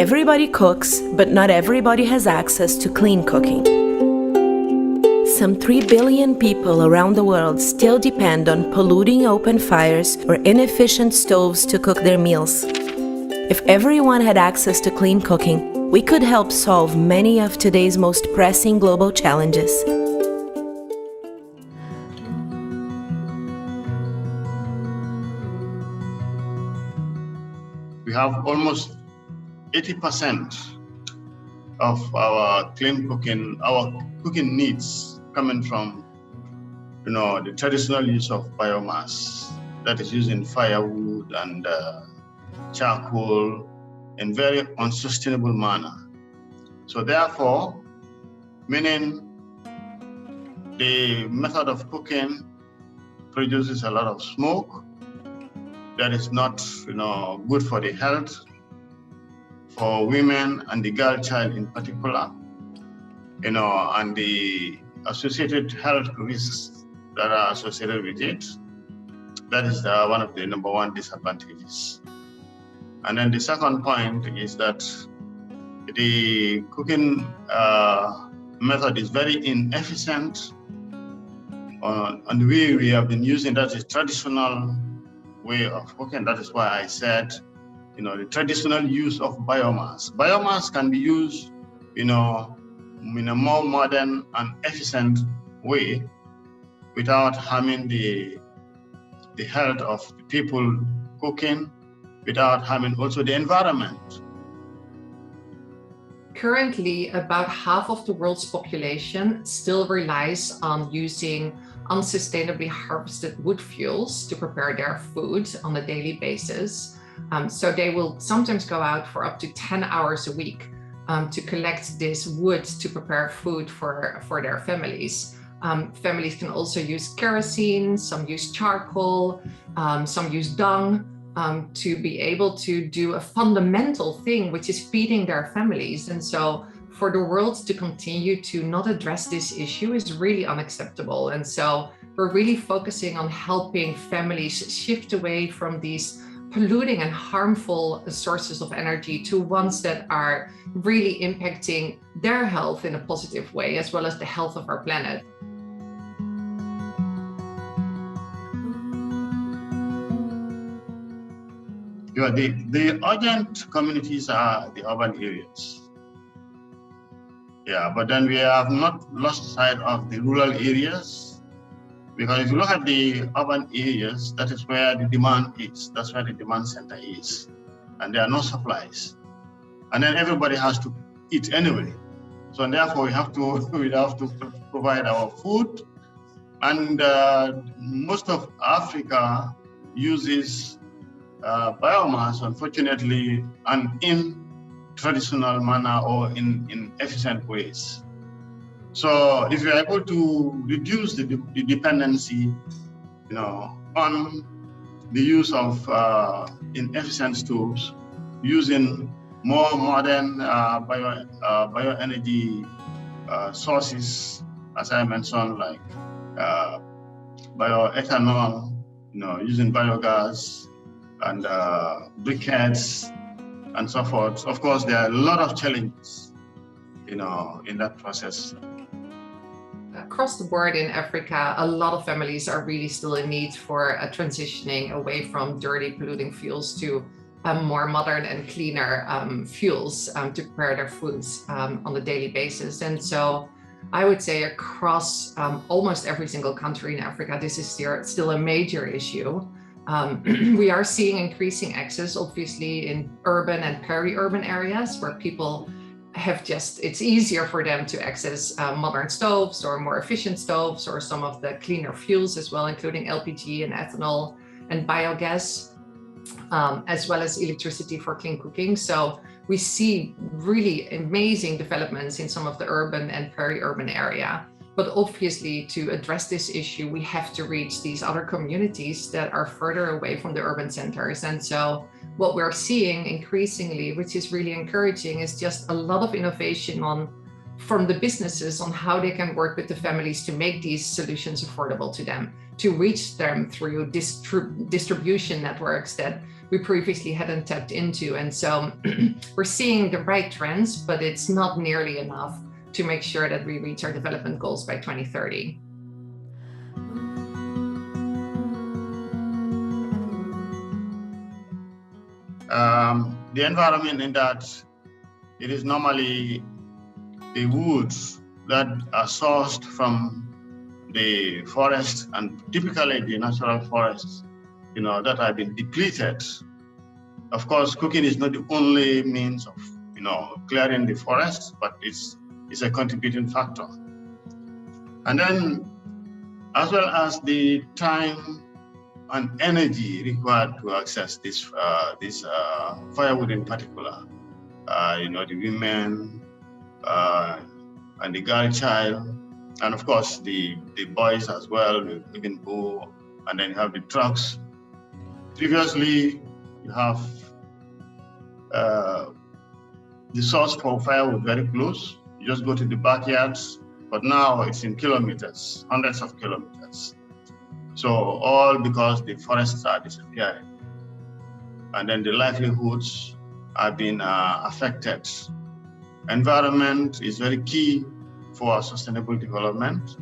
Everybody cooks, but not everybody has access to clean cooking. Some 3 billion people around the world still depend on polluting open fires or inefficient stoves to cook their meals. If everyone had access to clean cooking, we could help solve many of today's most pressing global challenges. We have almost 80% of our clean cooking, our cooking needs coming from, the traditional use of biomass that is using firewood and charcoal in very unsustainable manner. So therefore, meaning the method of cooking produces a lot of smoke that is not, good for the health, for women and the girl child in particular, and the associated health risks that are associated with it. That is one of the number one disadvantages. And then the second point is that the cooking method is very inefficient on the way we have been using that is traditional way of cooking. That is why I said, the traditional use of biomass. Biomass can be used, in a more modern and efficient way without harming the health of the people cooking, without harming also the environment. Currently, about half of the world's population still relies on using unsustainably harvested wood fuels to prepare their food on a daily basis. So they will sometimes go out for up to 10 hours a week to collect this wood to prepare food for their families. Families can also use kerosene, some use charcoal, some use dung to be able to do a fundamental thing, which is feeding their families. And so for the world to continue to not address this issue is really unacceptable. And so we're really focusing on helping families shift away from these polluting and harmful sources of energy to ones that are really impacting their health in a positive way, as well as the health of our planet. Yeah, the urgent communities are the urban areas. Yeah, but then we have not lost sight of the rural areas, because if you look at the urban areas, that is where the demand is. That's where the demand center is. And there are no supplies. And then everybody has to eat anyway. So therefore we have to provide our food. And most of Africa uses biomass, unfortunately, and in traditional manner or in efficient ways. So if you're able to reduce the dependency, on the use of inefficient stoves, using more modern bioenergy sources, as I mentioned, like bioethanol, using biogas and briquettes and so forth. Of course, there are a lot of challenges, in that process. Across the board in Africa, a lot of families are really still in need for transitioning away from dirty, polluting fuels to more modern and cleaner fuels to prepare their foods on a daily basis. And so I would say across almost every single country in Africa, this is still a major issue. We are seeing increasing access, obviously, in urban and peri-urban areas where people it's easier for them to access modern stoves or more efficient stoves or some of the cleaner fuels as well, including LPG and ethanol and biogas, as well as electricity for clean cooking. So we see really amazing developments in some of the urban and peri-urban area. But obviously, to address this issue, we have to reach these other communities that are further away from the urban centers. And so what we're seeing increasingly, which is really encouraging, is just a lot of innovation from the businesses on how they can work with the families to make these solutions affordable to them, to reach them through distribution networks that we previously hadn't tapped into. And so we're seeing the right trends, but it's not nearly enough to make sure that we reach our development goals by 2030. The environment in that it is normally the woods that are sourced from the forest, and typically the natural forests, that have been depleted. Of course, cooking is not the only means of, clearing the forest, but it's a contributing factor. And then, as well as the time and energy required to access this firewood in particular, the women and the girl child, and of course the boys as well, even go, and then you have the trucks. Previously, you have the source for firewood very close. You just go to the backyards, but now it's in kilometers, hundreds of kilometers. So all because the forests are disappearing, and then the livelihoods are being affected. Environment is very key for sustainable development.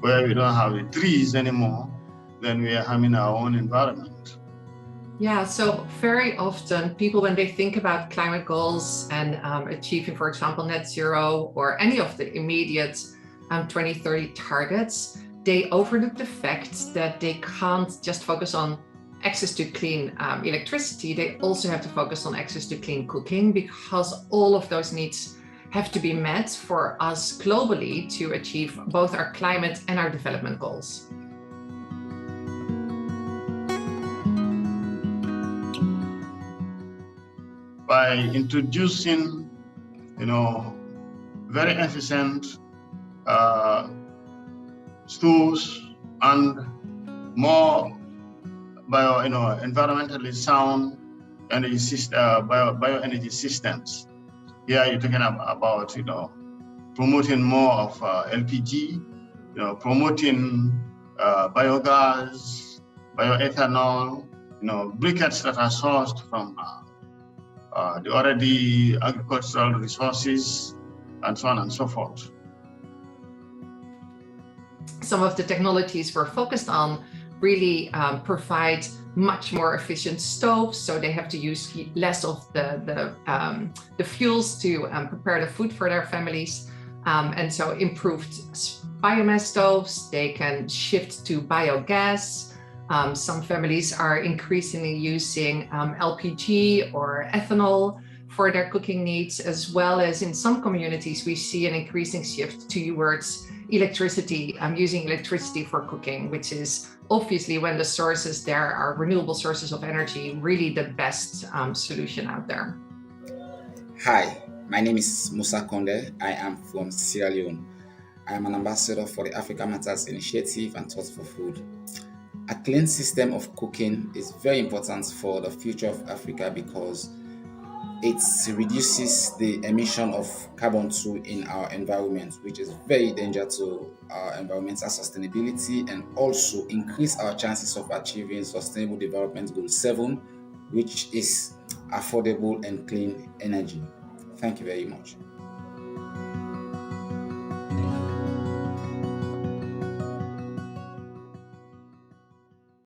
Where we don't have the trees anymore, then we are harming our own environment. Yeah, so very often people, when they think about climate goals and achieving, for example, net zero or any of the immediate 2030 targets, they overlook the fact that they can't just focus on access to clean electricity. They also have to focus on access to clean cooking, because all of those needs have to be met for us globally to achieve both our climate and our development goals. By introducing, very efficient stools and more environmentally sound energy bioenergy systems. Here you're talking about promoting more of LPG, promoting biogas, bioethanol, briquettes that are sourced from the already agricultural resources, and so on and so forth. Some of the technologies we're focused on really provide much more efficient stoves, so they have to use less of the fuels to prepare the food for their families, and so improved biomass stoves. They can shift to biogas. Some families are increasingly using LPG or ethanol for their cooking needs, as well as in some communities we see an increasing shift towards electricity, using electricity for cooking, which is obviously, when the sources there are renewable sources of energy, really the best solution out there. Hi, my name is Musa Konde. I am from Sierra Leone. I am an ambassador for the Africa Matters Initiative and Thoughts for Food. A clean system of cooking is very important for the future of Africa because it reduces the emission of carbon-2 in our environment, which is very dangerous to our environmental sustainability, and also increase our chances of achieving Sustainable Development Goal 7, which is affordable and clean energy. Thank you very much.